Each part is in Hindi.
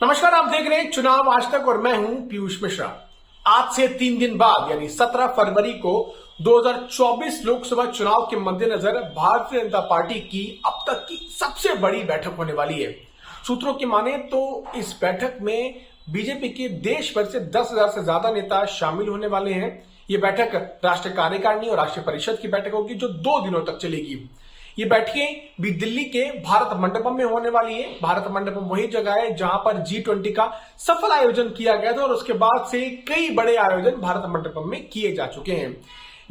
नमस्कार, आप देख रहे हैं चुनाव आज तक और मैं हूं पीयूष मिश्रा। आज से 3 दिन बाद यानी 17 फरवरी को 2024 लोकसभा चुनाव के मद्देनजर भारतीय जनता पार्टी की अब तक की सबसे बड़ी बैठक होने वाली है। सूत्रों की माने तो इस बैठक में बीजेपी के देश भर से 10,000 से ज्यादा नेता शामिल होने वाले हैं। ये बैठक राष्ट्रीय कार्यकारिणी और राष्ट्रीय परिषद की बैठक होगी जो 2 दिनों तक चलेगी। ये बैठकें भी दिल्ली के भारत मंडपम में होने वाली है। भारत मंडपम वही जगह है जहां पर G20 का सफल आयोजन किया गया था और उसके बाद से कई बड़े आयोजन भारत मंडपम में किए जा चुके हैं।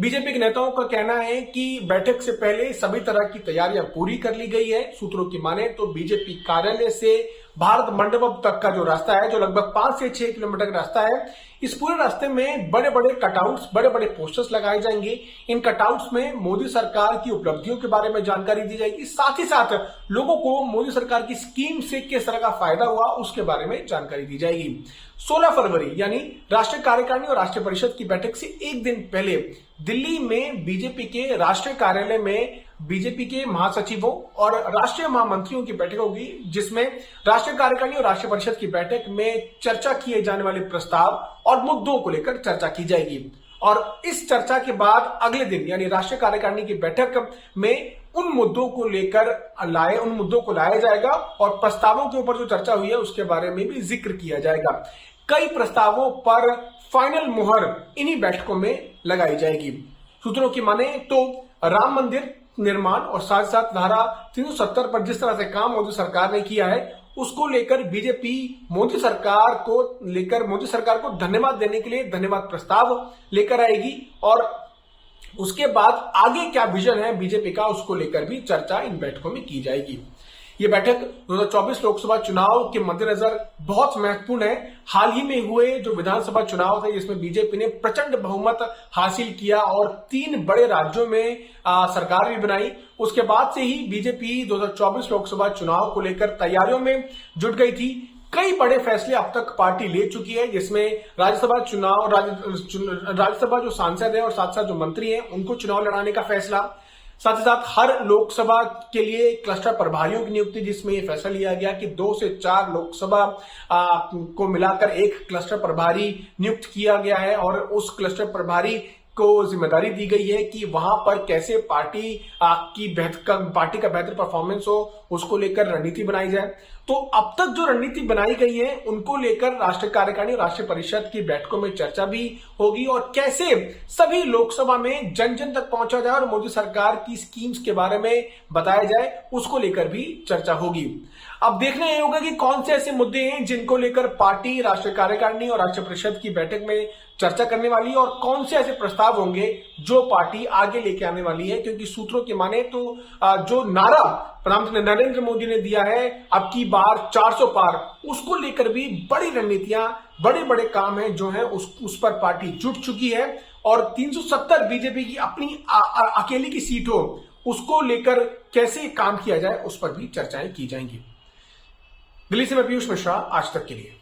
बीजेपी के नेताओं का कहना है कि बैठक से पहले सभी तरह की तैयारियां पूरी कर ली गई है। सूत्रों की माने तो बीजेपी कार्यालय से भारत मंडपम तक का जो रास्ता है, जो लगभग 5 से 6 किलोमीटर का रास्ता है, इस पूरे रास्ते में बड़े बड़े कटआउट्स, बड़े बड़े पोस्टर्स लगाए जाएंगे। इन कटआउट्स में मोदी सरकार की उपलब्धियों के बारे में जानकारी दी जाएगी। साथ ही साथ लोगों को मोदी सरकार की स्कीम से किस तरह का फायदा हुआ उसके बारे में जानकारी दी जाएगी। 16 फरवरी यानी राष्ट्रीय कार्यकारिणी और राष्ट्रीय परिषद की बैठक से एक दिन पहले दिल्ली में बीजेपी के राष्ट्रीय कार्यालय में बीजेपी के महासचिवों और राष्ट्रीय महामंत्रियों की बैठक होगी, जिसमें राष्ट्रीय कार्यकारिणी और राष्ट्रीय परिषद की बैठक में चर्चा किए जाने वाले प्रस्ताव और मुद्दों को लेकर चर्चा की जाएगी। और इस चर्चा के बाद अगले दिन यानी राष्ट्रीय कार्यकारिणी की बैठक में उन मुद्दों को लाया जाएगा और प्रस्तावों के ऊपर जो चर्चा हुई है उसके बारे में भी जिक्र किया जाएगा। कई प्रस्तावों पर फाइनल मुहर इन्हीं बैठकों में लगाई जाएगी। सूत्रों की माने तो राम मंदिर निर्माण और साथ साथ धारा 370 पर जिस तरह से काम मोदी सरकार ने किया है उसको लेकर बीजेपी मोदी सरकार को धन्यवाद देने के लिए धन्यवाद प्रस्ताव लेकर आएगी और उसके बाद आगे क्या विजन है बीजेपी का उसको लेकर भी चर्चा इन बैठकों में की जाएगी। ये बैठक 2024 लोकसभा चुनाव के मद्देनजर बहुत महत्वपूर्ण है। हाल ही में हुए जो विधानसभा चुनाव थे जिसमें बीजेपी ने प्रचंड बहुमत हासिल किया और 3 बड़े राज्यों में सरकार भी बनाई। उसके बाद से ही बीजेपी 2024 लोकसभा चुनाव को लेकर तैयारियों में जुट गई थी। कई बड़े फैसले अब तक पार्टी ले चुकी है, जिसमें राज्यसभा जो सांसद है और साथ साथ जो मंत्री हैं उनको चुनाव लड़ाने का फैसला, साथ ही साथ हर लोकसभा के लिए क्लस्टर प्रभारियों की नियुक्ति, जिसमें यह फैसला लिया गया कि 2 से 4 लोकसभा को मिलाकर एक क्लस्टर प्रभारी नियुक्त किया गया है और उस क्लस्टर प्रभारी को जिम्मेदारी दी गई है कि वहां पर कैसे पार्टी का बेहतर परफॉर्मेंस हो उसको लेकर रणनीति बनाई जाए। तो अब तक जो रणनीति बनाई गई है उनको लेकर राष्ट्रीय कार्यकारिणी और राष्ट्रीय परिषद की बैठकों में चर्चा भी होगी और कैसे सभी लोकसभा में जन जन तक पहुंचा जाए और मोदी सरकार की स्कीम्स के बारे में बताया जाए उसको लेकर भी चर्चा होगी। अब देखना यह होगा कि कौन से ऐसे मुद्दे हैं जिनको लेकर पार्टी राष्ट्रीय कार्यकारिणी और राष्ट्रीय परिषद की बैठक में चर्चा करने वाली है और कौन से ऐसे प्रस्ताव होंगे जो पार्टी आगे लेके आने वाली है। क्योंकि सूत्रों की माने तो जो नारा प्रधानमंत्री नरेंद्र मोदी ने दिया है अब की बार 400 पार, उसको लेकर भी बड़ी रणनीतियां, बड़े बड़े काम है जो है उस पर पार्टी जुट चुकी है और 370 बीजेपी की अपनी अकेले की सीट हो उसको लेकर कैसे काम किया जाए उस पर भी चर्चाएं की जाएंगी। दिल्ली से मैं पीयूष मिश्रा, आज तक के लिए।